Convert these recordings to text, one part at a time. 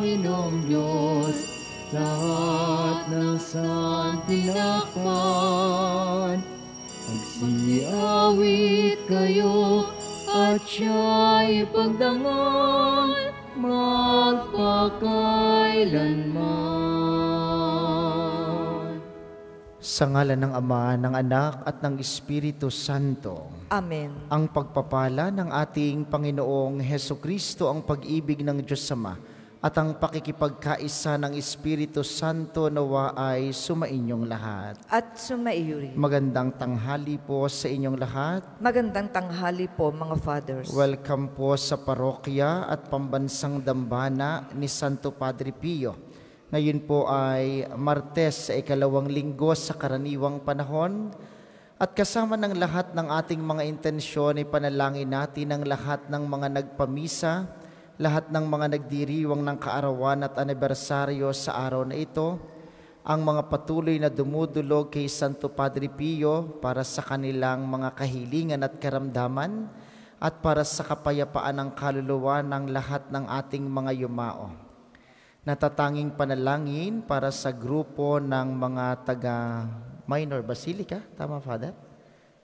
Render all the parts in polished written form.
Panginoong Diyos, lahat ng saan tinakpan. Magsiawit kayo at siya'y pagdangal magpakailanman. Sa ngalan ng Ama, ng Anak, at ng Espiritu Santo. Amen. Ang pagpapala ng ating Panginoong Hesukristo, ang pag-ibig ng Diyos Ama, at ang pakikipagkaisa ng Espiritu Santo nawa ay sumainyong lahat. At sumaiyo rin. Magandang tanghali po sa inyong lahat. Magandang tanghali po, mga fathers. Welcome po sa parokya at pambansang dambana ni Santo Padre Pio. Ngayon po ay Martes sa ikalawang linggo sa karaniwang panahon. At kasama ng lahat ng ating mga intensyon ay panalangin natin ang lahat ng mga nagpamisa, lahat ng mga nagdiriwang ng kaarawan at anibersaryo sa araw na ito, ang mga patuloy na dumudulog kay Santo Padre Pio para sa kanilang mga kahilingan at karamdaman at para sa kapayapaan ng kaluluwa ng lahat ng ating mga yumao. Natatanging panalangin para sa grupo ng mga taga Minor Basilica, tama Father?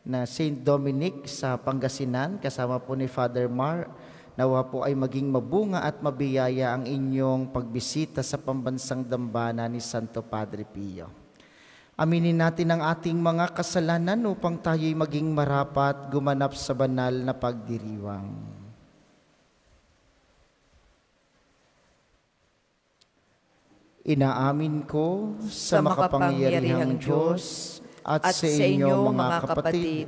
Na St. Dominic sa Pangasinan, kasama po ni Father Mar. Nawa po ay maging mabunga at mabiyaya ang inyong pagbisita sa pambansang dambana ni Santo Padre Pio. Aminin natin ang ating mga kasalanan upang tayo'y maging marapat gumanap sa banal na pagdiriwang. Inaamin ko sa makapangyarihang Diyos at sa inyo mga kapatid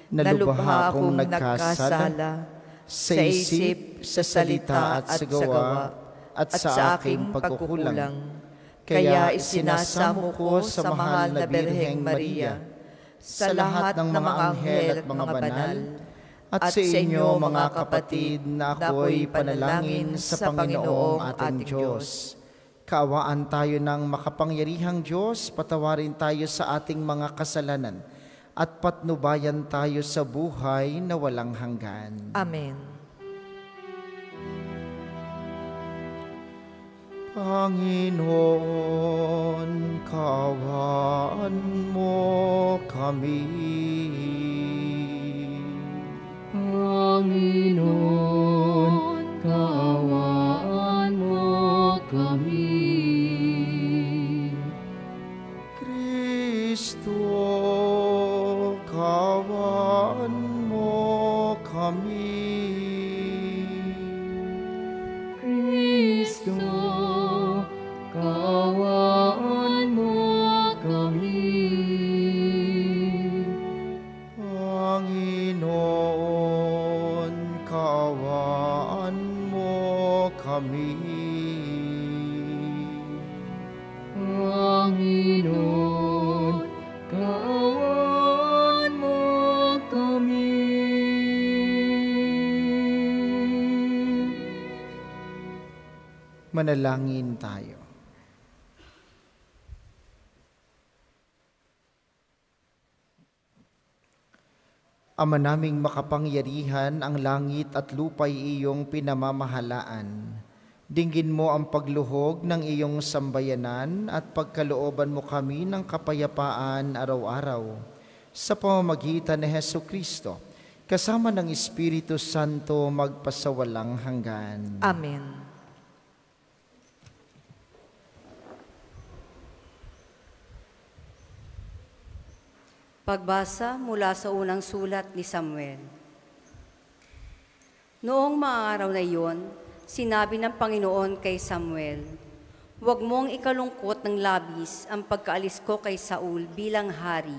na lubha akong nagkasala sa isip, sa salita at sa gawa, at sa aking pagkukulang. Kaya isinasamo ko sa mahal na Birheng Maria, sa lahat ng mga anghel at mga banal, at sa inyo mga kapatid na ako'y panalangin sa Panginoong ating Diyos. Kaawaan tayo ng makapangyarihang Diyos, patawarin tayo sa ating mga kasalanan, at patnubayan tayo sa buhay na walang hanggan. Amen. Panginoon, kaawaan mo kami. Panginoon, kaawaan mo kami. Kristo, kaawaan mo kami. Kristo, kaawaan mo kami. Panginoon, kaawaan mo kami. Panginoon, kaawaan mo kami. Manalangin tayo. Ama naming makapangyarihan, ang langit at lupa'y iyong pinamamahalaan. Dinggin mo ang pagluhog ng iyong sambayanan at pagkalooban mo kami ng kapayapaan araw-araw. Sa pamamagitan ni Hesukristo, kasama ng Espiritu Santo magpasawalang hanggan. Amen. Pagbasa mula sa unang sulat ni Samuel. Noong mga araw na iyon, sinabi ng Panginoon kay Samuel, "Huwag mong ikalungkot ng labis ang pagkaalis ko kay Saul bilang hari.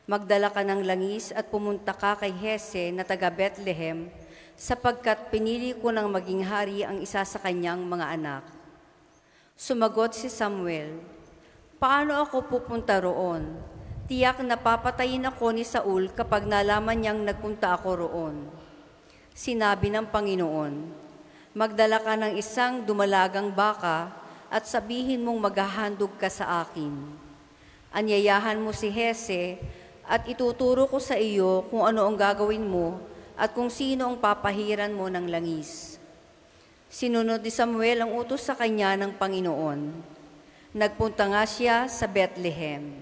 Magdala ka ng langis at pumunta ka kay Hese na taga Bethlehem, sapagkat pinili ko ng maging hari ang isa sa kanyang mga anak." Sumagot si Samuel, "Paano ako pupunta roon? Tiyak na papatayin ako ni Saul kapag nalaman niyang nagpunta ako roon." Sinabi ng Panginoon, "Magdala ka ng isang dumalagang baka at sabihin mong maghahandog ka sa akin. Anyayahan mo si Hese at ituturo ko sa iyo kung ano ang gagawin mo at kung sino ang papahiran mo ng langis." Sinunod ni Samuel ang utos sa kanya ng Panginoon. Nagpunta nga siya sa Bethlehem.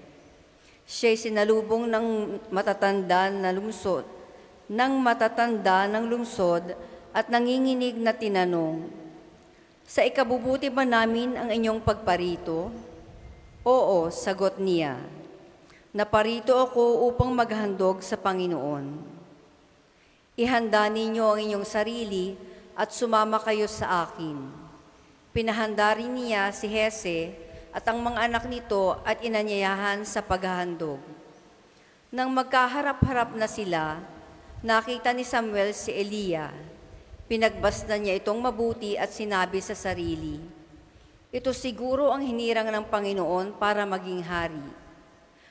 Siya'y sinalubong ng matatanda ng lungsod at nanginginig na tinanong, "Sa ikabubuti ba namin ang inyong pagparito?" "Oo," sagot niya. "Naparito ako upang maghandog sa Panginoon." "Ihanda ninyo ang inyong sarili at sumama kayo sa akin." Pinahanda rin niya si Hese at ang mga anak nito at inanyayahan sa paghahandog. Nang magkaharap-harap na sila, nakita ni Samuel si Eliya. Pinagbasdan niya itong mabuti at sinabi sa sarili, "Ito siguro ang hinirang ng Panginoon para maging hari."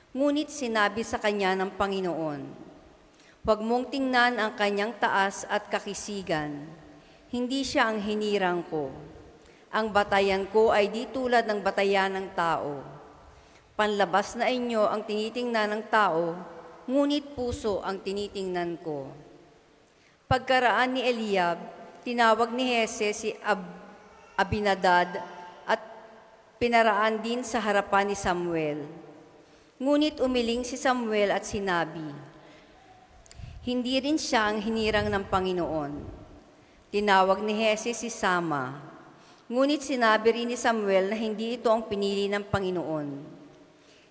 Ngunit sinabi sa kanya ng Panginoon, "Huwag mong tingnan ang kanyang taas at kakisigan. Hindi siya ang hinirang ko. Ang batayan ko ay di tulad ng batayan ng tao. Panlabas na inyo ang tinitingnan ng tao, ngunit puso ang tinitingnan ko." Pagkaraan ni Eliab, tinawag ni Hese si Abinadad at pinaraan din sa harapan ni Samuel. Ngunit umiling si Samuel at sinabi, "Hindi rin siya ang hinirang ng Panginoon." Tinawag ni Hese si Sama. Ngunit sinabi rin ni Samuel na hindi ito ang pinili ng Panginoon.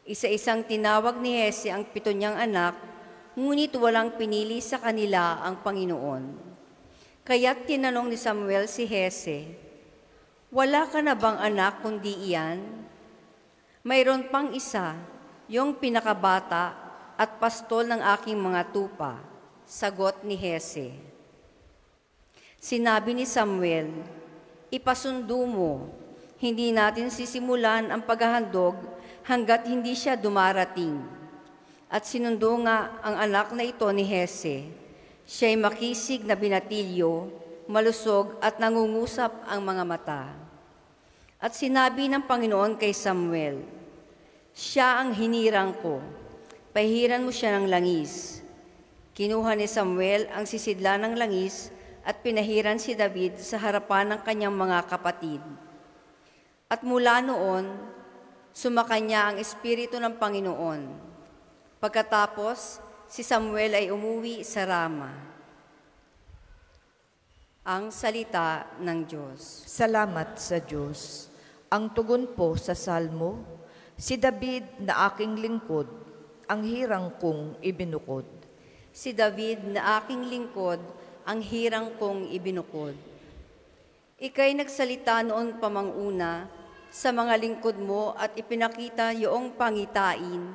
Isa-isang tinawag ni Hese ang 7 niyang anak, ngunit walang pinili sa kanila ang Panginoon. Kaya't tinanong ni Samuel si Hese, "Wala ka na bang anak kundi iyan?" "Mayroon pang isa, yung pinakabata at pastol ng aking mga tupa," sagot ni Hese. Sinabi ni Samuel, "Ipasundo mo, hindi natin sisimulan ang paghahandog hanggat hindi siya dumarating." At sinundo nga ang anak na ito ni Hese. Siya'y makisig na binatilyo, malusog at nangungusap ang mga mata. At sinabi ng Panginoon kay Samuel, "Siya ang hinirang ko, pahiran mo siya ng langis." Kinuha ni Samuel ang sisidla ng langis at pinahiran si David sa harapan ng kanyang mga kapatid. At mula noon, sumakanya ang Espiritu ng Panginoon. Pagkatapos, si Samuel ay umuwi sa Rama. Ang salita ng Diyos. Salamat sa Diyos. Ang tugon po sa Salmo, "Si David na aking lingkod, ang hirang kong ibinukod." Si David na aking lingkod, ang hirang kong ibinukod. Ika'y nagsalita noon pamanguna sa mga lingkod mo at ipinakita iyong pangitain,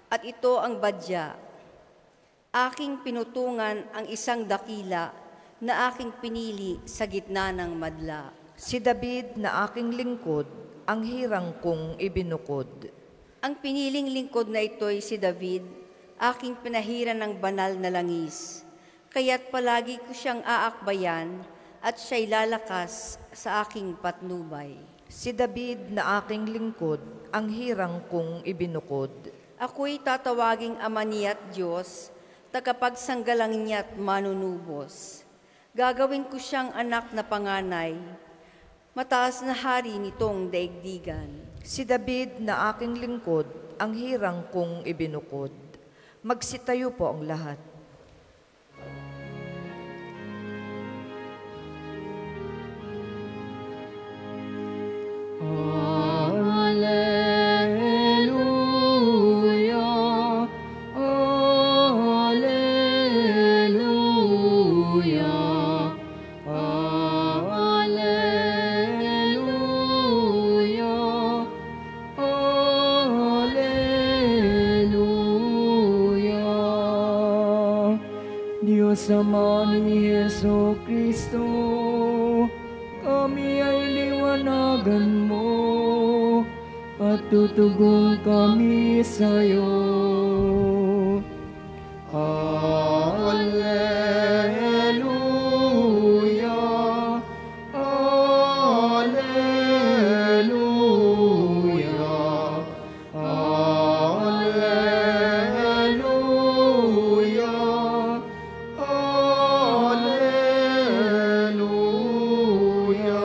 at ito ang badya. Aking pinutungan ang isang dakila na aking pinili sa gitna ng madla. Si David na aking lingkod, ang hirang kong ibinukod. Ang piniling lingkod na ito'y si David, aking pinahiran ng banal na langis. Kaya't palagi ko siyang aakbayan at siya'y lalakas sa aking patnubay. Si David na aking lingkod, ang hirang kong ibinukod. Ako'y tatawaging Ama niya't Diyos, tagapagsanggalang niya't manunubos. Gagawin ko siyang anak na panganay, mataas na hari nitong daigdigan. Si David na aking lingkod, ang hirang kong ibinukod. Magsitayo po ang lahat. Alleluia, alleluia, alleluia, alleluia. Diyos Ama ni Jesucristo, kami ay liwanagan mo at tutugon kami sa iyo. Alleluia, alleluia, alleluia, alleluia.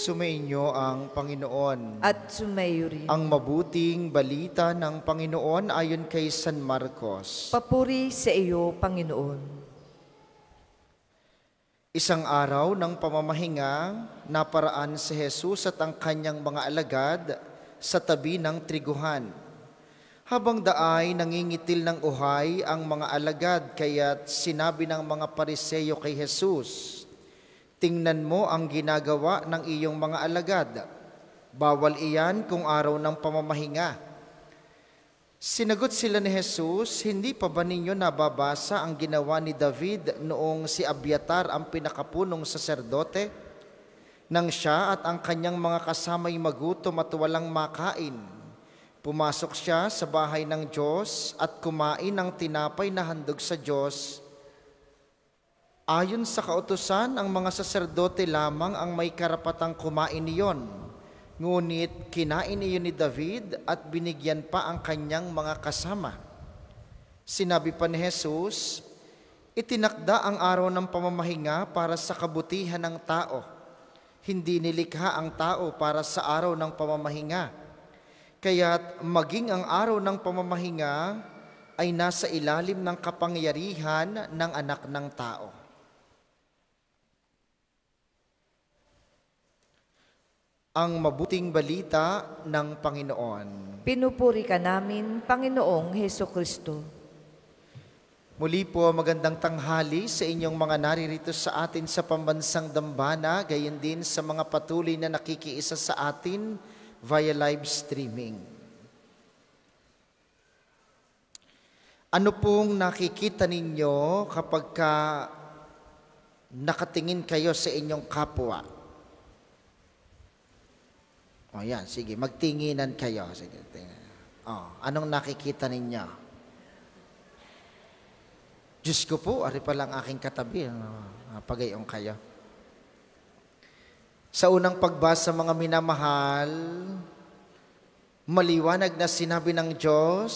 Sumainyo ang Panginoon. At sumayo rin. Ang mabuting balita ng Panginoon ayon kay San Marcos. Papuri sa iyo, Panginoon. Isang araw ng pamamahinga, naparaan si Jesus at ang kanyang mga alagad sa tabi ng triguhan. Habang daay nangingitil ng uhay ang mga alagad, kaya't sinabi ng mga Pariseyo kay Jesus, "Tingnan mo ang ginagawa ng iyong mga alagad. Bawal iyan kung araw ng pamamahinga." Sinagot sila ni Jesus, "Hindi pa ba ninyo nababasa ang ginawa ni David noong si Abiatar ang pinakapunong saserdote? Nang siya at ang kanyang mga kasamay magutom at walang makain, pumasok siya sa bahay ng Diyos at kumain ng tinapay na handog sa Diyos. Ayon sa kautusan, ang mga saserdote lamang ang may karapatang kumain niyon. Ngunit kinain iyon ni David at binigyan pa ang kanyang mga kasama." Sinabi pa ni Jesus, "Itinakda ang araw ng pamamahinga para sa kabutihan ng tao. Hindi nilikha ang tao para sa araw ng pamamahinga. Kaya't maging ang araw ng pamamahinga ay nasa ilalim ng kapangyarihan ng anak ng tao." Ang mabuting balita ng Panginoon. Pinupuri ka namin, Panginoong Hesukristo. Muli po, magandang tanghali sa inyong mga naririto sa atin sa pambansang dambana, gayon din sa mga patuloy na nakikiisa sa atin via live streaming. Ano pong nakikita ninyo kapag nakatingin kayo sa inyong kapwa? O yan, sige, magtinginan kayo. Sige, anong nakikita ninyo? Diyos ko po, ari pa lang aking katabi. Pagayong kayo. Sa unang pagbasa, mga minamahal, maliwanag na sinabi ng Diyos,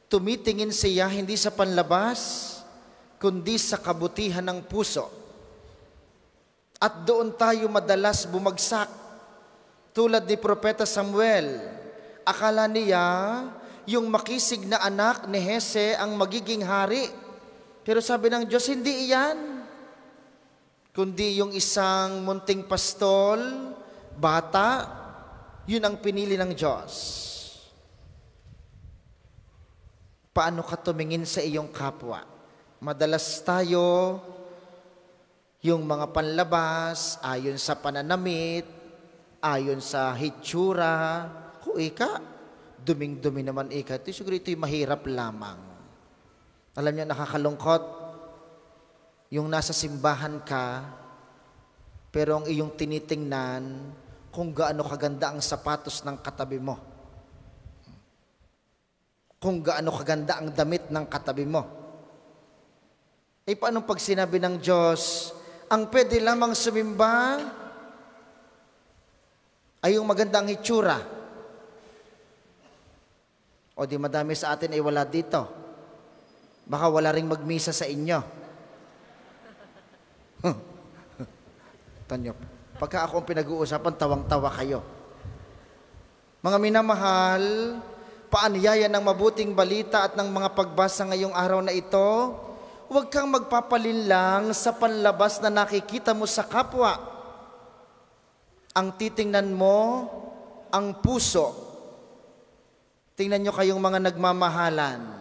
tumitingin siya hindi sa panlabas, kundi sa kabutihan ng puso. At doon tayo madalas bumagsak. Tulad ni Propeta Samuel, akala niya yung makisig na anak ni Jese ang magiging hari. Pero sabi ng Diyos, hindi iyan. Kundi yung isang munting pastol, bata, yun ang pinili ng Diyos. Paano ka tumingin sa iyong kapwa? Madalas tayo, yung mga panlabas, ayon sa pananamit, ayon sa hitsura, kung ika, duming-dumi naman ika, ito siguro ito'y mahirap lamang. Alam niyo, nakakalungkot, yung nasa simbahan ka, pero ang iyong tinitingnan, kung gaano kaganda ang sapatos ng katabi mo. Kung gaano kaganda ang damit ng katabi mo. Eh, paano pag sinabi ng Diyos, ang pwede lamang sumimba, ay yung magandang hitsura. O di madami sa atin ay wala dito. Baka wala ring magmisa sa inyo. Tanyo, pagka ako ang pinag-uusapan, tawang-tawa kayo. Mga minamahal, paanyaya ng mabuting balita at ng mga pagbasa ngayong araw na ito, huwag kang magpapalinlang sa panlabas na nakikita mo sa kapwa. Ang titingnan mo, ang puso. Tingnan nyo kayong mga nagmamahalan.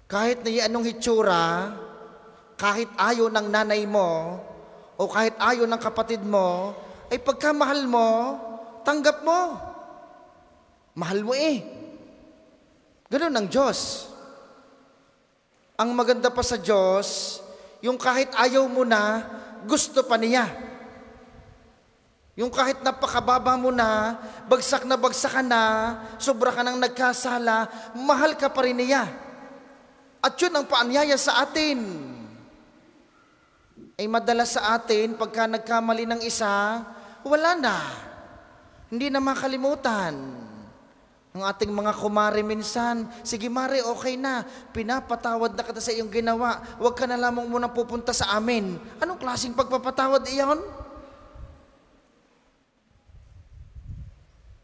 Kahit na anong hitsura, kahit ayaw ng nanay mo, o kahit ayaw ng kapatid mo, ay pagkamahal mo, tanggap mo. Mahal mo eh. Ganun ang Diyos. Ang maganda pa sa Diyos, yung kahit ayaw mo na, gusto pa niya. Yung kahit napakababa mo na bagsak ka na, sobra ka nang nagkasala, mahal ka pa rin niya. At yun ang paanyaya sa atin. Ay madalas sa atin, pagka nagkamali ng isa, wala na. Hindi na makalimutan. Ang ating mga kumare minsan, sige mare, okay na, pinapatawad na kita sa iyong ginawa, huwag ka na lamang muna pupunta sa amin. Anong klaseng pagpapatawad iyon?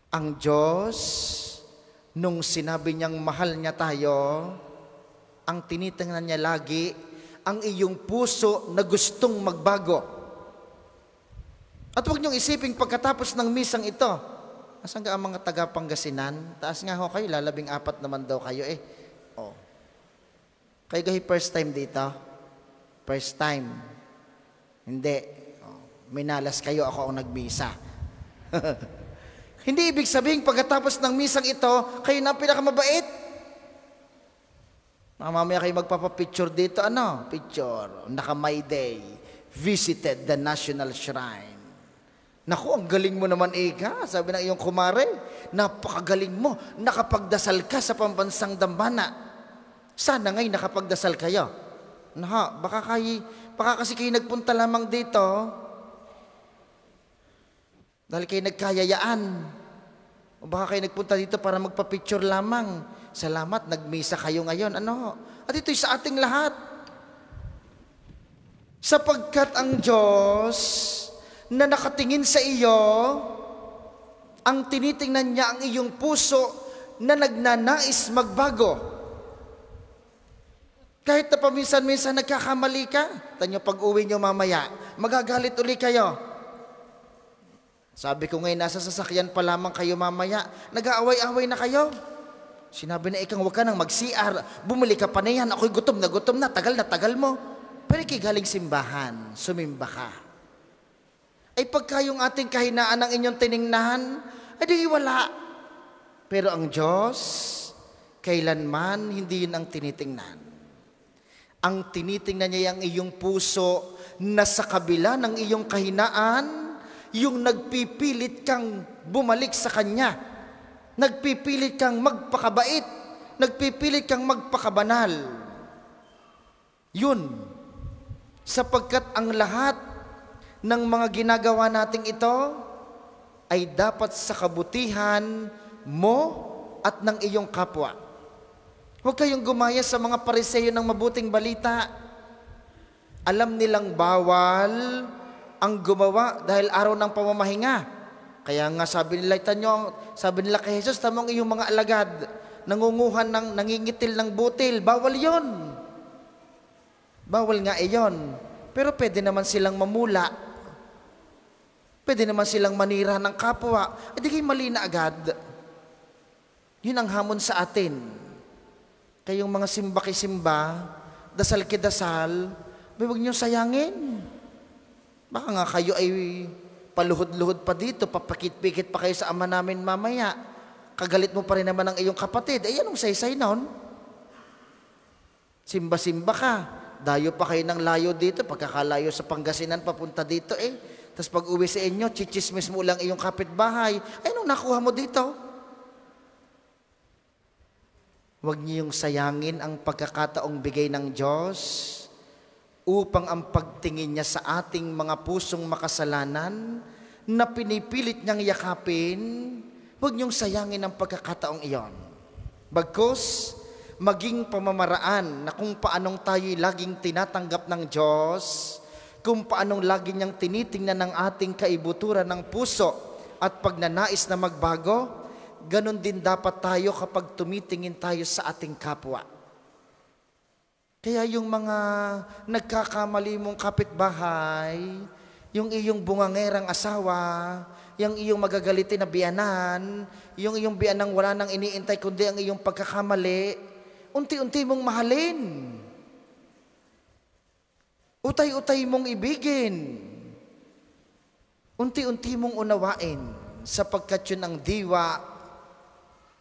Ang Diyos, nung sinabi niyang mahal niya tayo, ang tinitingnan niya lagi, ang iyong puso na gustong magbago. At huwag niyong isiping pagkatapos ng misang ito, asan ka ang mga taga-Pangasinan? Taas nga ho kayo, 14 naman daw kayo eh. Oh. Kayo gahi first time dito? First time. Hindi. Oh. Minalas kayo, ako ang nagmisa. Hindi ibig sabihin pagkatapos ng misang ito, kayo na pinakamabait. Mamaya kayo magpapapicture dito, Picture. Naka-My Day. Visited the National Shrine. Naku, ang galing mo naman, Ika. Sabi ng iyong kumare, napakagaling mo. Nakapagdasal ka sa pambansang dambana. Sana ngay nakapagdasal kayo. Baka kasi kayo nagpunta lamang dito dahil kayo nagkayayaan. O baka kayo nagpunta dito para magpa-picture lamang. Salamat, nagmisa kayo ngayon. At ito'y sa ating lahat. Sapagkat ang Diyos na nakatingin sa iyo, ang tinitingnan niya ang iyong puso na nagnanais magbago. Kahit na paminsan-minsan nagkakamali ka, tanyo pag-uwi niyo mamaya, magagalit uli kayo. Sabi ko ngayon, nasa sasakyan pa lamang kayo mamaya, nag-aaway-away na kayo. Sinabi na ikang huwag ka nang mag-CR, bumili ka pa na yan, ako'y gutom na, tagal mo. Pero galing simbahan, sumimba ka. Ay pagka yung ating kahinaan ang inyong tiningnan, ay di wala. Pero ang Diyos, kailanman hindi yun ang tinitingnan. Ang tinitingnan niya ang iyong puso na sa kabila ng iyong kahinaan, yung nagpipilit kang bumalik sa Kanya. Nagpipilit kang magpakabait. Nagpipilit kang magpakabanal. Yun. Sapagkat ang lahat ng mga ginagawa nating ito ay dapat sa kabutihan mo at ng iyong kapwa. Huwag kayong gumaya sa mga Pariseo ng mabuting balita. Alam nilang bawal ang gumawa dahil araw ng pamamahinga. Kaya nga sabi nila kay Jesus, tamang iyong mga alagad, nangingitil ng butil, bawal yon. Bawal nga iyon. Pero pwede naman silang mamula. Pwede naman silang manira ng kapwa. E di kayo mali na agad. Yun ang hamon sa atin. Kayong mga simba-kisimba, dasal-kidasal, huwag niyong sayangin. Baka nga kayo ay paluhod-luhod pa dito, papakit-pikit pa kayo sa ama namin mamaya. Kagalit mo pa rin naman ang iyong kapatid. Ay, anong saysay nun? Simba-simba ka. Dayo pa kayo ng layo dito, pagkakalayo sa Pangasinan, papunta dito Tapos pag uwi sa inyo, chichismis mo lang iyong kapitbahay. Ay, anong nakuha mo dito? Huwag niyong sayangin ang pagkakataong bigay ng Diyos upang ang pagtingin niya sa ating mga pusong makasalanan na pinipilit niyang yakapin, huwag niyong sayangin ang pagkakataong iyon. Bagkus, maging pamamaraan na kung paanong tayo'y laging tinatanggap ng Diyos, kung paanong lagi niyang tinitingnan ng ating kaibuturan ng puso at pagnanais na magbago, ganon din dapat tayo kapag tumitingin tayo sa ating kapwa. Kaya yung mga nagkakamali mong kapitbahay, yung iyong bungangerang asawa, yung iyong magagalitin na biyanan, yung iyong biyanang wala nang iniintay kundi ang iyong pagkakamali, unti-unti mong mahalin. Utay-utay mong ibigin. Unti-unti mong unawain sapagkat yun ang diwa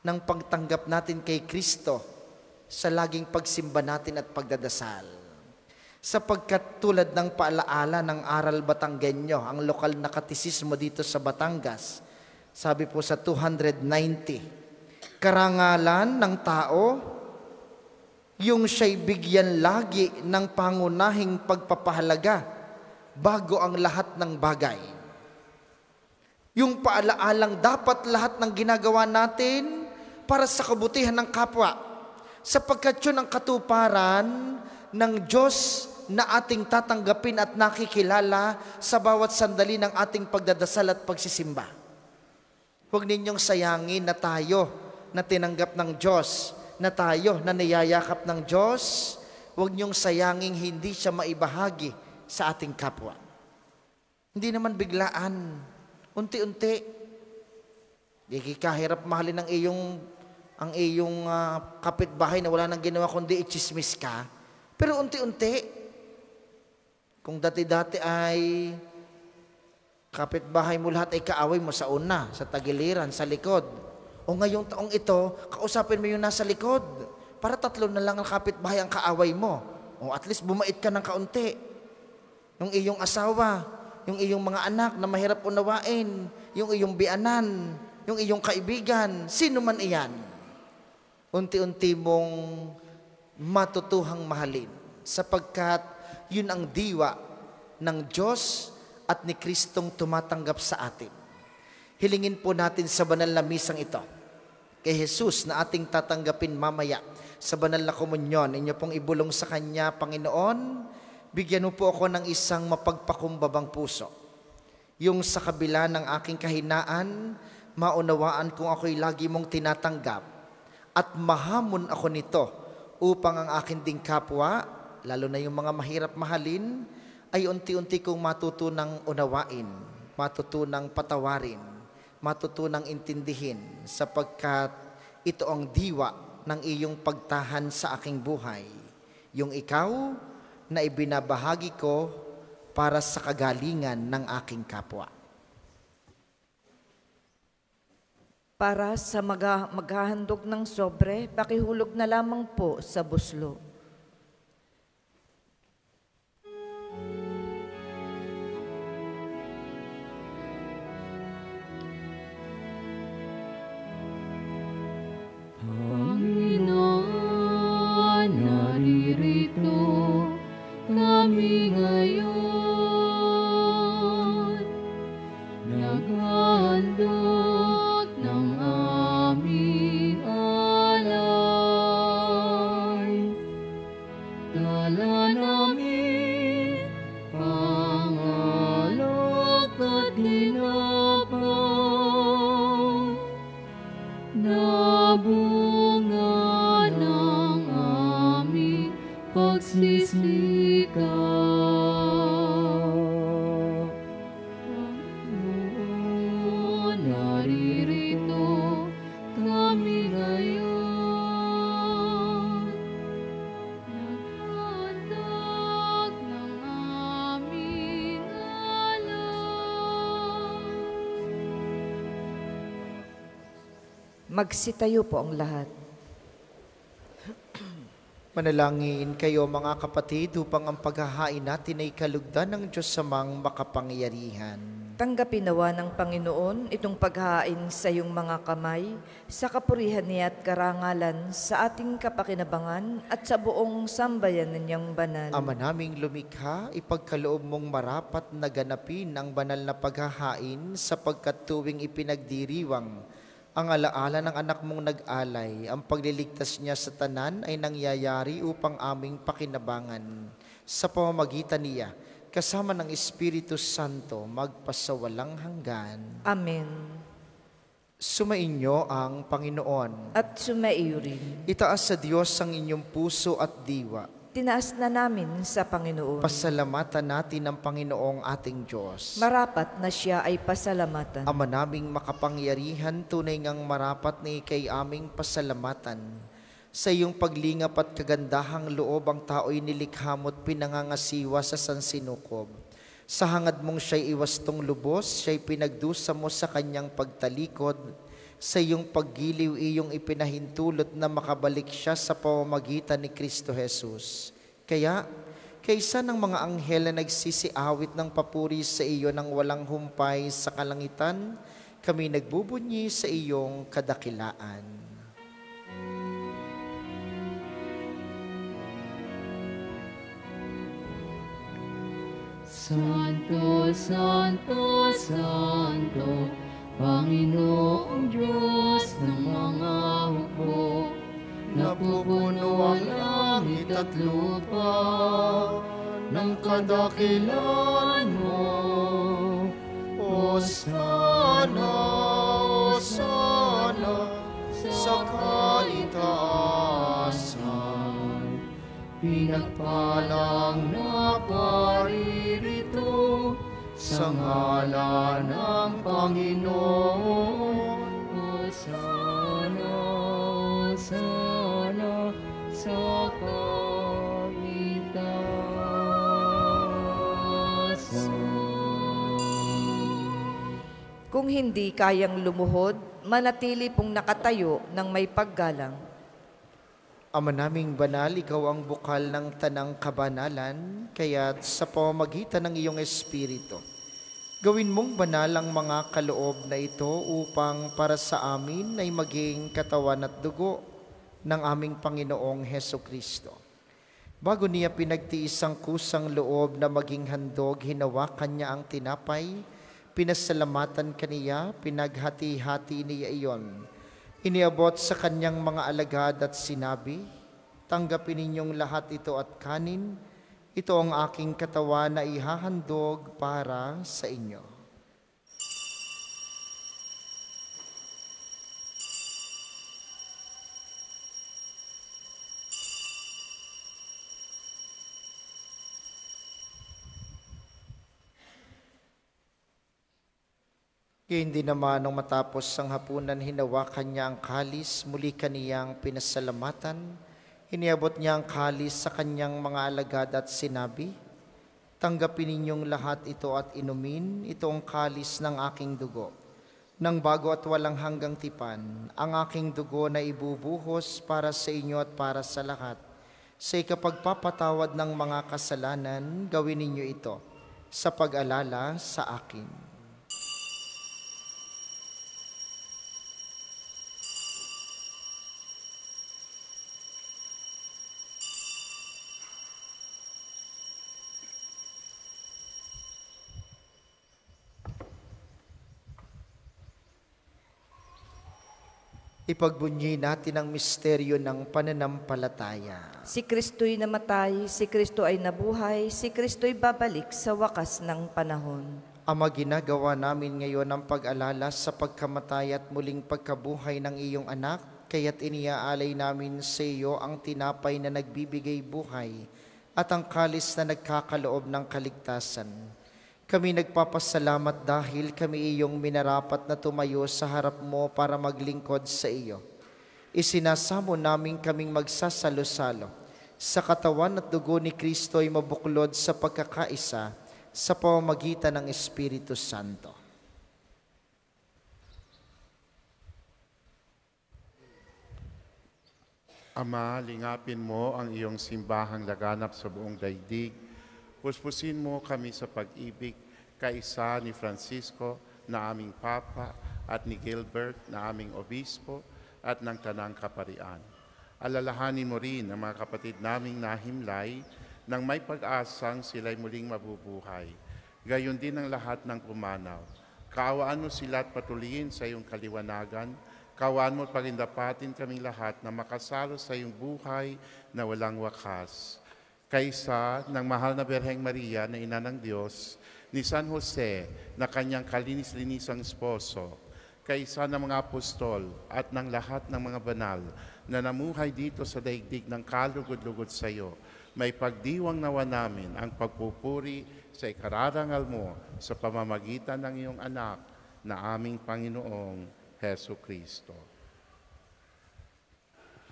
ng pagtanggap natin kay Kristo sa laging pagsimba natin at pagdadasal. Sapagkat tulad ng paalaala ng Aral Batanggenyo, ang lokal na katisismo dito sa Batangas, sabi po sa 290, karangalan ng tao, yung siya'y bigyan lagi ng pangunahing pagpapahalaga bago ang lahat ng bagay. Yung paalaalang dapat lahat ng ginagawa natin para sa kabutihan ng kapwa, sapagkat yun ang katuparan ng Diyos na ating tatanggapin at nakikilala sa bawat sandali ng ating pagdadasal at pagsisimba. Huwag ninyong sayangin na tayo na tinanggap ng Diyos, na tayo na niyayakap ng Diyos. Huwag niyong sayangin hindi siya maibahagi sa ating kapwa. Hindi naman biglaan, unti-unti. Di kahirap mahalin ang iyong kapitbahay na wala nang ginawa kundi ichismis ka. Pero unti-unti, kung dati-dati ay kapitbahay mo lahat ay kaaway mo sa una, sa tagiliran, sa likod. O ngayong taong ito, kausapin mo yung nasa likod. Para 3 na lang ang kapitbahay ang kaaway mo. O at least bumait ka ng kaunti. Yung iyong asawa, yung iyong mga anak na mahirap unawain, yung iyong bianan, yung iyong kaibigan, sino man iyan. Unti-unti mong matutuhang mahalin sapagkat yun ang diwa ng Diyos at ni Kristong tumatanggap sa atin. Hilingin po natin sa banal na misang ito kay Jesus na ating tatanggapin mamaya sa banal na komunyon. Inyo pong ibulong sa Kanya, Panginoon, bigyan mo po ako ng isang mapagpakumbabang puso. Yung sa kabila ng aking kahinaan, maunawaan kung ako'y lagi mong tinatanggap at mahamon ako nito upang ang aking ding kapwa, lalo na yung mga mahirap mahalin, ay unti-unti kong matutunang unawain, matutunang patawarin, matutunang intindihin sapagkat ito ang diwa ng iyong pagtahan sa aking buhay. Yung ikaw na ibinabahagi ko para sa kagalingan ng aking kapwa. Para sa maghahandog ng sobre, pakihulog na lamang po sa buslo. Panginoon, naririto kami ngayon, naghahandog ng aming alay. Dala namin ang alok at linapang na bunga ng aming pagsisikap. Panginoon, naririto kami ngayon, naghahandog ng aming alay. Magsitayo po ang lahat. Manalangin kayo mga kapatid upang ang paghahain natin ay kalugdan ng Diyos samang makapangyarihan. Tanggapin nawa ng Panginoon itong paghahain sa iyong mga kamay, sa kapurihan niya at karangalan, sa ating kapakinabangan at sa buong sambayan niyang banal. Ama naming lumikha, ipagkaloob mong marapat na ganapin ang banal na paghahain sapagkat tuwing ipinagdiriwang ang alaala ng anak mong nag-alay, ang pagliligtas niya sa tanan ay nangyayari upang aming pakinabangan. Sa pamamagitan niya, kasama ng Espiritu Santo, magpasawalang hanggan. Amen. Sumainyo ang Panginoon. At sumaiyo rin. Itaas sa Diyos ang inyong puso at diwa. Tinaas na namin sa Panginoon. Pasalamatan natin ang Panginoong ating Diyos. Marapat na siya ay pasalamatan. Ama naming makapangyarihan, tunay ngang marapat na ikay aming pasalamatan. Sa iyong paglingap at kagandahang loob, ang tao'y nilikha mo't pinangangasiwa sa sansinukob. Sa hangad mong siya'y iwastong lubos, siya'y pinagdusa mo sa kanyang pagtalikod. Sa iyong paggiliw, iyong ipinahintulot na makabalik siya sa pamamagitan ni Kristo Jesus. Kaya, kaysa ng mga anghel na nagsisiawit ng papuri sa iyo nang walang humpay sa kalangitan, kami nagbubunyi sa iyong kadakilaan. Santo, Santo, Santo, Panginoong Diyos ng mga hukbo, napupuno ang langit at lupa ng kadakilan mo. Hosana, pinagpalang naparirito sa ngalan ng Panginoon. Hosana, Hosana sa kaitaasan. Kung hindi kayang lumuhod, manatili pong nakatayo ng may paggalang. Ama naming banal, ikaw ang bukal ng tanang kabanalan, kaya't sa pamamagitan ng iyong Espiritu, gawin mong banal ang mga kaloob na ito upang para sa amin ay maging katawan at dugo ng aming Panginoong Heso Kristo. Bago niya pinagtiis ang kusang loob na maging handog, hinawakan niya ang tinapay, pinasalamatan kaniya, pinaghati-hati niya iyon. Iniabot sa kanyang mga alagad at sinabi, tanggapin ninyong lahat ito at kanin, ito ang aking katawan na ihahandog para sa inyo. Gayon din naman nung matapos ang hapunan, hinawakan niya ang kalis, muli kaniyang pinasalamatan. Iniabot niya ang kalis sa kanyang mga alagad at sinabi, tanggapin ninyong lahat ito at inumin, ito ang kalis ng aking dugo. Nang bago at walang hanggang tipan, ang aking dugo na ibubuhos para sa inyo at para sa lahat. Sa ikapagpapatawad ng mga kasalanan, gawin ninyo ito sa pag-alala sa akin. Ipagbunyi natin ang misteryo ng pananampalataya. Si Kristo'y namatay, si Kristo ay nabuhay, si Kristo'y babalik sa wakas ng panahon. Ama, ginagawa namin ngayon ang pag-alala sa pagkamatay at muling pagkabuhay ng iyong anak, kaya't iniaalay namin sa iyo ang tinapay na nagbibigay buhay at ang kalis na nagkakaloob ng kaligtasan. Kami nagpapasalamat dahil kami iyong minarapat na tumayo sa harap mo para maglingkod sa iyo. Isinasamo namin kaming magsasalo-salo sa katawan at dugo ni Kristo ay mabuklod sa pagkakaisa sa pamamagitan ng Espiritu Santo. Ama, lingapin mo ang iyong simbahang laganap sa buong daigdig. Puspusin mo kami sa pag-ibig, kaisa ni Francisco na aming Papa at ni Gilbert na aming Obispo at ng Tanang Kaparian. Alalahanin mo rin ang mga kapatid naming nahimlay nang may pag-asang sila'y muling mabubuhay. Gayon din ang lahat ng pumanaw. Kaawaan mo sila at patuloyin sa iyong kaliwanagan. Kaawaan mo at pagindapatin kaming lahat na makasalo sa iyong buhay na walang wakas. Kaysa ng mahal na Birheng Maria na Ina ng Diyos, ni San Jose na kanyang kalinis-linisang esposo, kaysa ng mga apostol at ng lahat ng mga banal na namuhay dito sa daigdig ng kalugod-lugod sa iyo, may pagdiwang nawa namin ang pagpupuri sa ikararangal mo sa pamamagitan ng iyong anak na aming Panginoong Heso Kristo.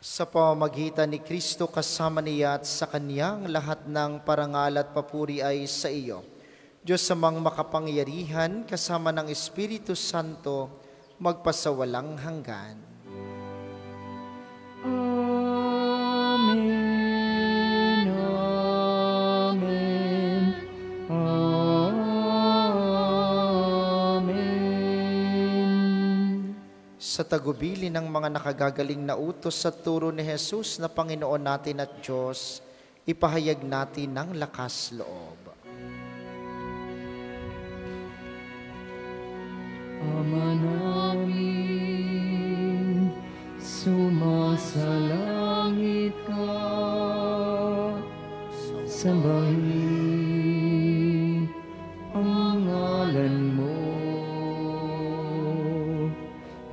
Sa pamamagitan ni Kristo kasama niya at sa Kanyang lahat ng parangal at papuri ay sa iyo. Diyos amang makapangyarihan kasama ng Espiritu Santo magpasawalang hanggan. Amen, amen, amen. Sa tagubili ng mga nakagagaling na utos sa turo ni Jesus na Panginoon natin at Diyos, ipahayag natin ng lakas loob. Ama namin, sumasalangit ka, sambahin ang ngalan mo,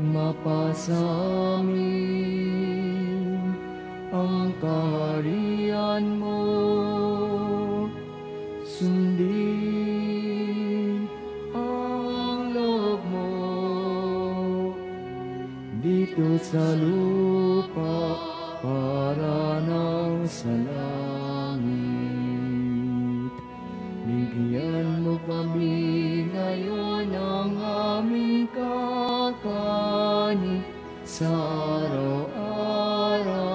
mapasamin ang kaharian Bigyan mo, sundin ang loob mo dito sa lupa para nang sa langit. Bigyan mo kami ngayon ng aming kakanin sa araw-araw,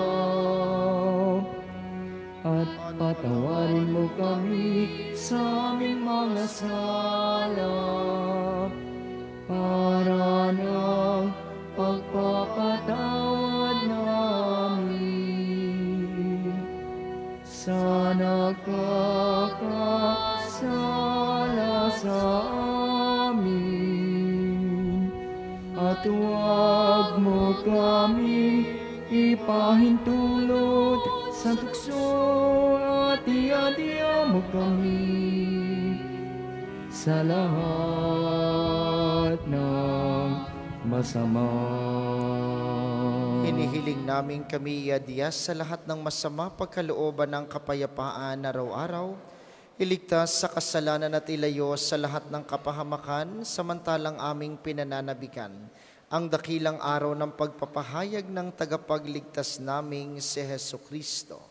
at patawarin mo kami sa aming mga sala para ng pagpapatawad namin sa nagkakasala sa amin. At huwag mo kami ipahintulot sa tukso, at iadya mo kami sa lahat ng masama. Hinihiling namin kami iadya sa lahat ng masama, pagkalooban ng kapayapaan araw-araw, iligtas sa kasalanan at ilayo sa lahat ng kapahamakan, samantalang aming pinananabikan ang dakilang araw ng pagpapahayag ng tagapagligtas naming si Hesu Kristo.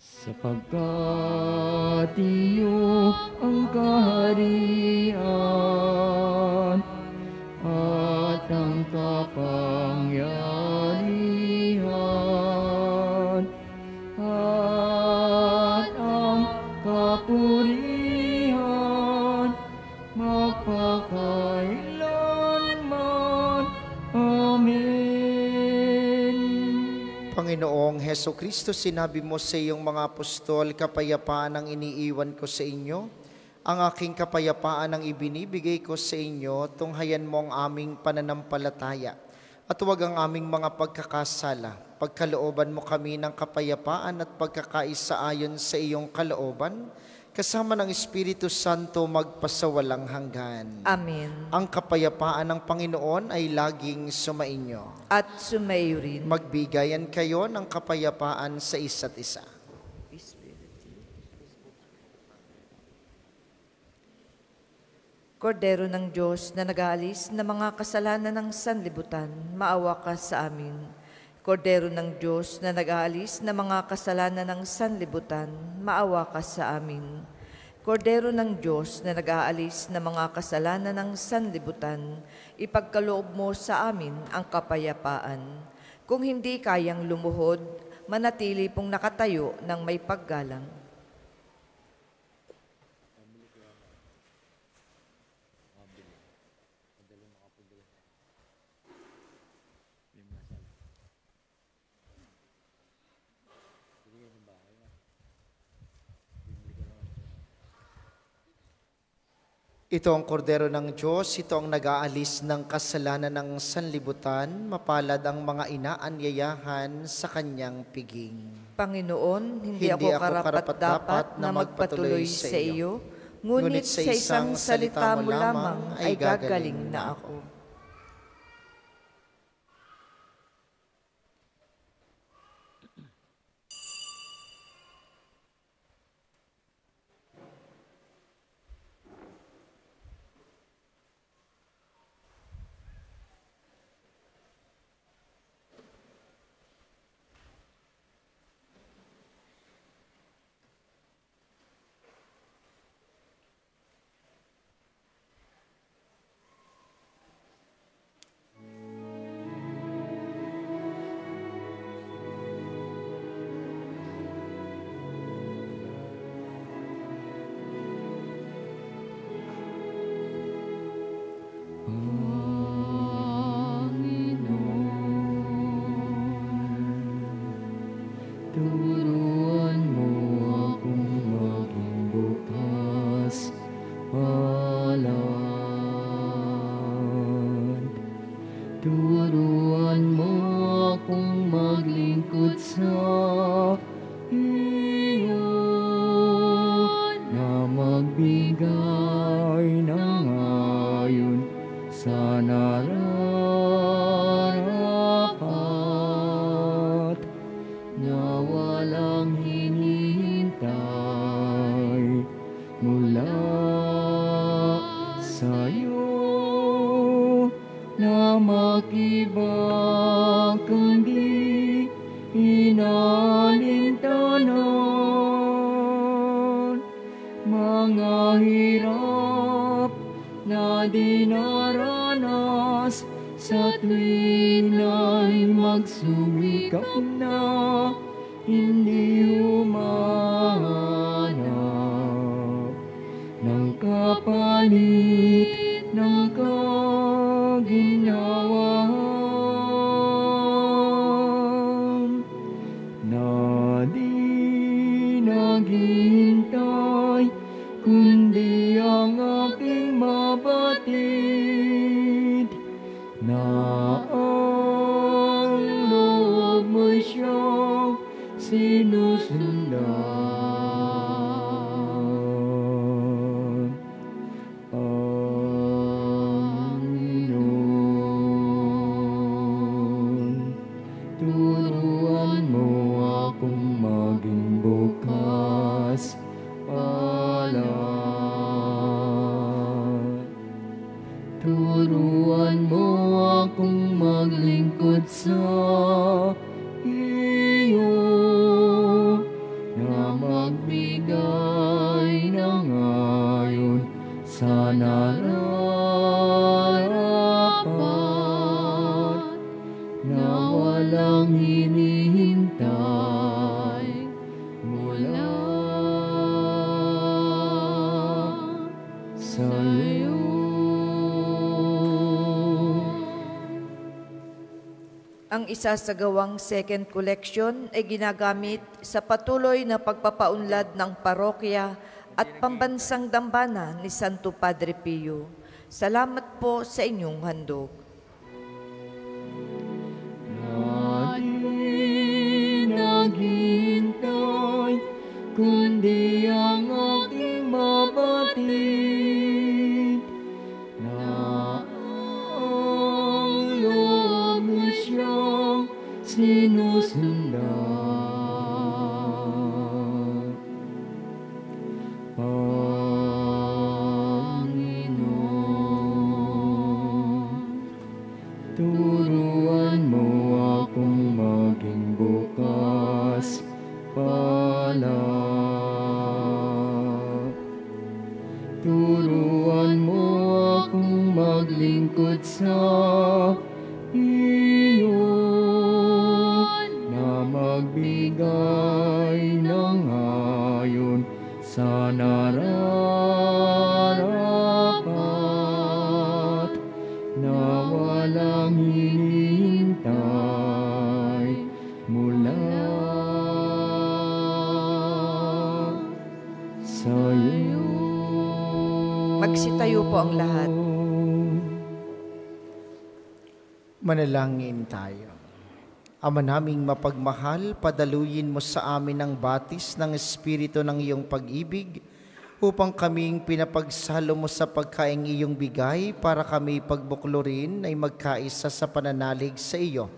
Sapagkat iyo ang kaharian at ang kapangyarihan at ang kapurihan magpakailanman. Amen. Panginoong Hesu Kristo, sinabi mo sa iyong mga apostol, kapayapaan ang iniiwan ko sa inyo, ang aking kapayapaan ang ibinibigay ko sa inyo, tunghayan mo ang aming pananampalataya at huwag ang aming mga pagkakasala. Pagkalooban mo kami ng kapayapaan at pagkakaisa ayon sa iyong kalooban, kasama ng Espiritu Santo magpasawalang hanggan. Amen. Ang kapayapaan ng Panginoon ay laging sumainyo. At sumayo rin. Magbigayan kayo ng kapayapaan sa isa't isa. Kordero ng Diyos na nag-aalis na mga kasalanan ng sanlibutan, maawa ka sa amin. Kordero ng Diyos na nag-aalis na mga kasalanan ng sanlibutan, maawa ka sa amin. Kordero ng Diyos na nag-aalis na mga kasalanan ng sanlibutan, ipagkaloob mo sa amin ang kapayapaan. Kung hindi kayang lumuhod, manatili pong nakatayo ng may paggalang. Ito ang kordero ng Diyos, ito ang nag-aalis ng kasalanan ng sanlibutan, mapalad ang mga inaanyayahan sa kanyang piging. Panginoon, hindi ako karapat-dapat na magpatuloy sa iyo, ngunit sa isang salita mo lamang ay gagaling na ako. Turuan mo akong maging bukas palad. Turuan mo akong maglingkod sa iyo, na magbigay ng ayon sa nararapat, na walang hinihingi na makibakang di inalintanan. Mga hirap na dinaranas sa tuwin ay magsumikap na hindi humanap ng kapalit ng kaginhawahan na di naghihintay kundi ang aking mabatid na ang loob mo siyang sinusundan. Panginoon, turuan mo akong maging bukas palad. Turuan mo akong maglingkod sa iyo, na magbigay ng ayon sa nararapat, na walang hinihintay mula sa iyo. Ang isasagawang second collection ay ginagamit sa patuloy na pagpapaunlad ng parokya at pambansang dambana ni Santo Padre Pio. Salamat po sa inyong handog. Na di naghihintay, kundi ang aking mabatid, na ang loob mo siyang sinusundan. Panginoon, turuan mo akong maging bukas palad. Turuan mo akong maglingkod sa iyo, na magbigay ng ayon sa nararapat, na walang hinihintay mula sa iyo. Magsitayo po ang lahat. Manalangin tayo. Ama naming mapagmahal, padaluyin mo sa amin ang batis ng Espiritu ng iyong pag-ibig upang kaming pinapagsalo mo sa pagkaing iyong bigay para kami pagbuklurin ay magkaisa sa pananalig sa iyo.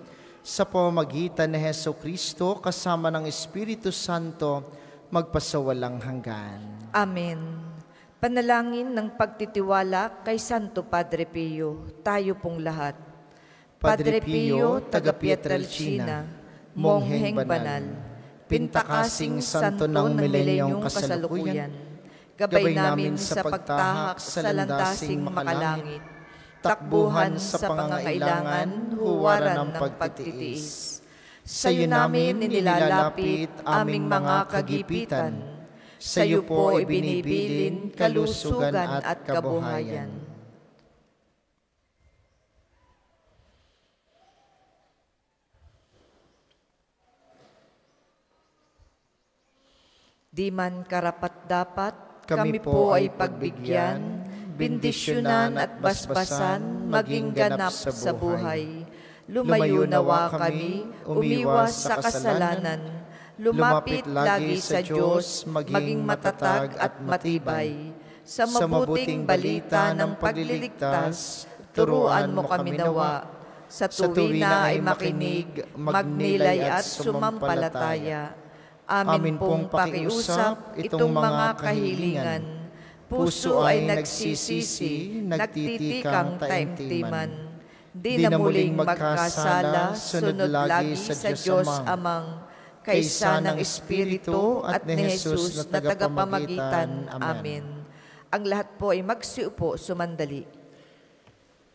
Sa pamamagitan ni Jesucristo kasama ng Espiritu Santo, magpasawalang hanggan. Amen. Panalangin ng pagtitiwala kay Santo Padre Pio, tayo pong lahat. Padre Pio, taga Pietrelcina, mongheng banal, pintakasing santo ng milenyong kasalukuyan, gabay namin sa pagtahak sa landasing makalangit, takbuhan sa pangangailangan, huwaran ng pagtitiis. Sa iyo namin inilalapit aming mga kagipitan, sa iyo po ibinibilin kalusugan at kabuhayan. Di man karapat-dapat, kami po ay pagbigyan, bendisyonan at basbasan, maging ganap sa buhay. Lumayo nawa kami, umiwas sa kasalanan, lumapit lagi sa Diyos, maging matatag at matibay. Sa mabuting balita ng pagliligtas, turuan mo kami nawa. Sa tuwina ay makinig, magnilay at sumampalataya. Amin pong pakiusap itong mga kahilingan. Puso ay nagsisisi, nagtitikang taimtiman. di na muling magkasala, sunod lagi sa Diyos Amang, kaysa ng Espiritu at ni Jesus na tagapamagitan. Amen. Ang lahat po ay magsiupo sumandali.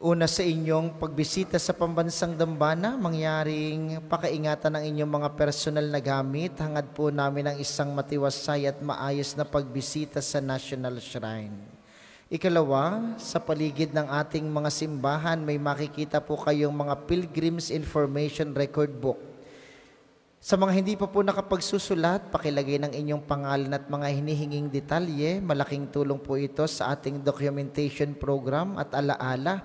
Una sa inyong pagbisita sa pambansang dambana, mangyaring pakaingatan ang inyong mga personal na gamit. Hangad po namin ang isang matiwasay at maayos na pagbisita sa National Shrine. Ikalawa, sa paligid ng ating mga simbahan, may makikita po kayong mga Pilgrim's Information Record Book. Sa mga hindi pa po nakapagsusulat, pakilagay ng inyong pangalan at mga hinihinging detalye. Malaking tulong po ito sa ating documentation program at alaala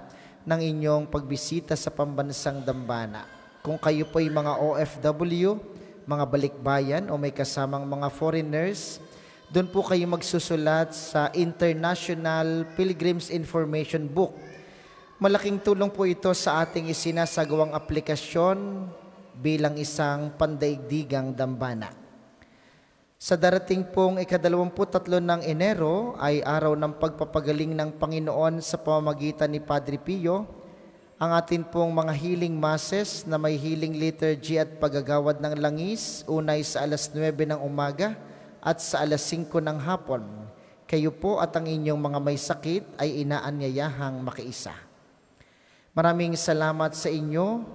ng inyong pagbisita sa pambansang dambana. Kung kayo po ay mga OFW, mga balikbayan o may kasamang mga foreigners, doon po kayo magsusulat sa International Pilgrim's Information Book. Malaking tulong po ito sa ating isinasagawang aplikasyon bilang isang pandaigdigang dambana. Sa darating pong ika-23 ng Enero ay araw ng pagpapagaling ng Panginoon sa pamamagitan ni Padre Pio. Ang atin pong mga healing masses na may healing liturgy at paggagawad ng langis, unay sa alas 9 ng umaga at sa alas 5 ng hapon. Kayo po at ang inyong mga may sakit ay inaanyayahang makiisa. Maraming salamat sa inyo.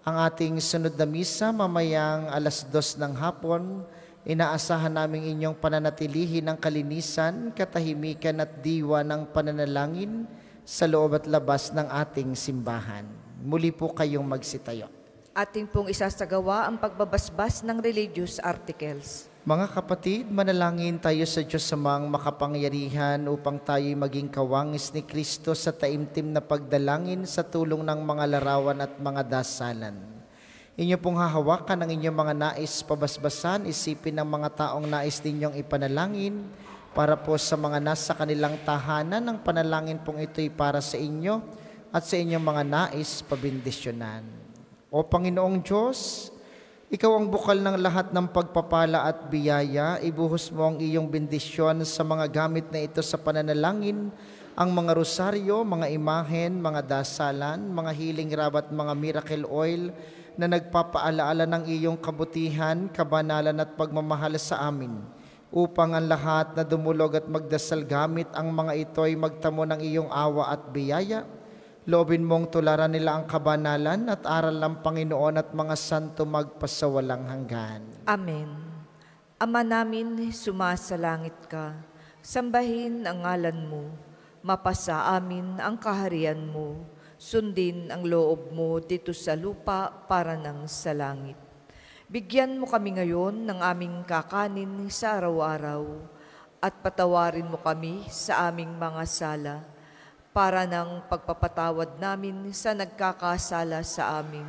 Ang ating sunod na misa mamayang alas 2 ng hapon, inaasahan namin inyong pananatilihin ng kalinisan, katahimikan at diwa ng pananalangin sa loob at labas ng ating simbahan. Muli po kayong magsitayo. Ating pong isasagawa ang pagbabasbas ng religious articles. Mga kapatid, manalangin tayo sa Diyos Amang makapangyarihan upang tayo'y maging kawangis ni Kristo sa taimtim na pagdalangin sa tulong ng mga larawan at mga dasalan. Inyo pong hahawakan ang inyong mga nais pabasbasan, isipin ng mga taong nais ninyong ipanalangin para po sa mga nasa kanilang tahanan. Ang panalangin pong ito'y para sa inyo at sa inyong mga nais pabindisyonan. O Panginoong Diyos, Ikaw ang bukal ng lahat ng pagpapala at biyaya. Ibuhos mo ang iyong bendisyon sa mga gamit na ito sa pananalangin, ang mga rosaryo, mga imahen, mga dasalan, mga healing rab at mga miracle oil na nagpapaalaala ng iyong kabutihan, kabanalan at pagmamahal sa amin, upang ang lahat na dumulog at magdasal gamit ang mga ito ay magtamo ng iyong awa at biyaya. Loobin mong tularan nila ang kabanalan at aral ng Panginoon at mga santo magpasawalang hanggan. Amen. Ama namin, sumasalangit ka, sambahin ang ngalan mo, mapasa amin ang kaharian mo, sundin ang loob mo dito sa lupa para ng sa langit. Bigyan mo kami ngayon ng aming kakanin sa araw-araw at patawarin mo kami sa aming mga sala para ng pagpapatawad namin sa nagkakasala sa amin.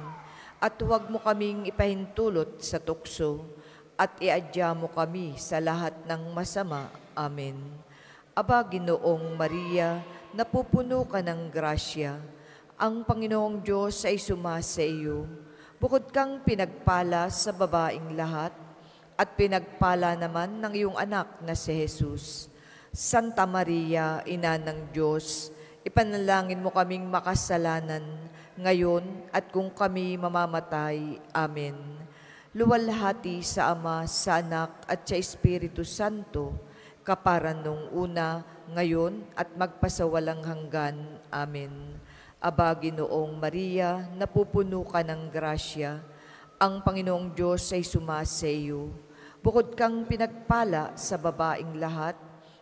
At huwag mo kaming ipahintulot sa tukso at iadya mo kami sa lahat ng masama. Amen. Aba, Ginoong Maria, napupuno ka ng grasya. Ang Panginoong Diyos ay sumasa iyo. Bukod kang pinagpala sa babaing lahat, at pinagpala naman ng iyong anak na si Jesus. Santa Maria, Ina ng Diyos, ipanalangin mo kaming makasalanan, ngayon at kung kami mamamatay. Amen. Luwalhati sa Ama, sa Anak, at sa Espiritu Santo, kaparan nung una, ngayon, at magpasawalang hanggan. Amen. Aba, Ginoong Maria, napupuno ka ng grasya. Ang Panginoong Diyos ay sumasa iyo. Bukod kang pinagpala sa babaing lahat,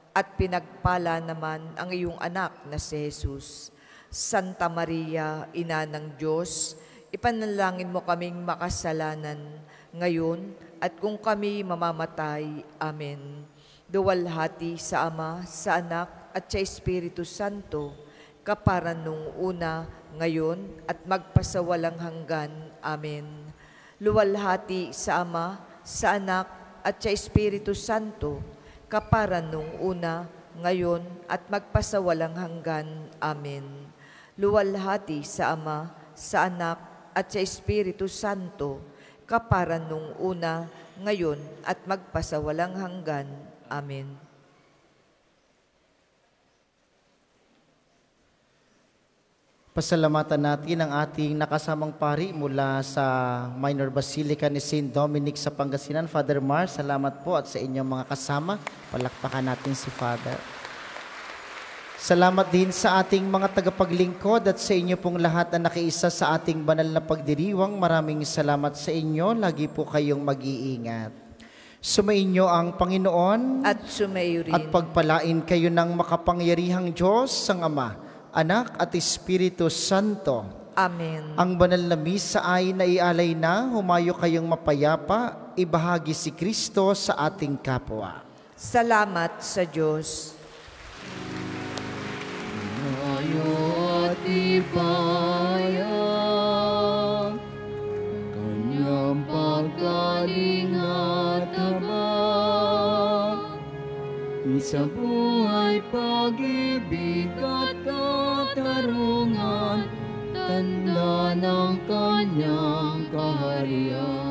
at pinagpala naman ang iyong anak na si Jesus. Santa Maria, Ina ng Diyos, ipanalangin mo kaming makasalanan, ngayon at kung kami mamamatay. Amen. Duwalhati sa Ama, sa Anak, at sa Espiritu Santo, kaparan nung una, ngayon, at magpasawalang hanggan. Amen. Luwalhati sa Ama, sa Anak, at sa Espiritu Santo, kaparan nung una, ngayon, at magpasawalang hanggan. Amen. Luwalhati sa Ama, sa Anak, at sa Espiritu Santo, kaparan nung una, ngayon, at magpasawalang hanggan. Amen. Pasalamatan natin ang ating nakasamang pari mula sa Minor Basilica ni St. Dominic sa Pangasinan, Father Mar. Salamat po at sa inyong mga kasama. Palakpakan natin si Father. Salamat din sa ating mga tagapaglingkod at sa inyo pong lahat na nakiisa sa ating banal na pagdiriwang. Maraming salamat sa inyo. Lagi po kayong mag-iingat. Sumainyo ang Panginoon At sumayo rin. at pagpalain kayo ng makapangyarihang Diyos ang Ama, Anak at Espiritu Santo. Amen. Ang banal na misa ay naialay na, humayo kayong mapayapa, ibahagi si Kristo sa ating kapwa. Salamat sa Diyos. At ibaya, kanyang pagkaling at habag, sa buhay, pag-ibig at katarungan, tanda ng kanyang kaharian.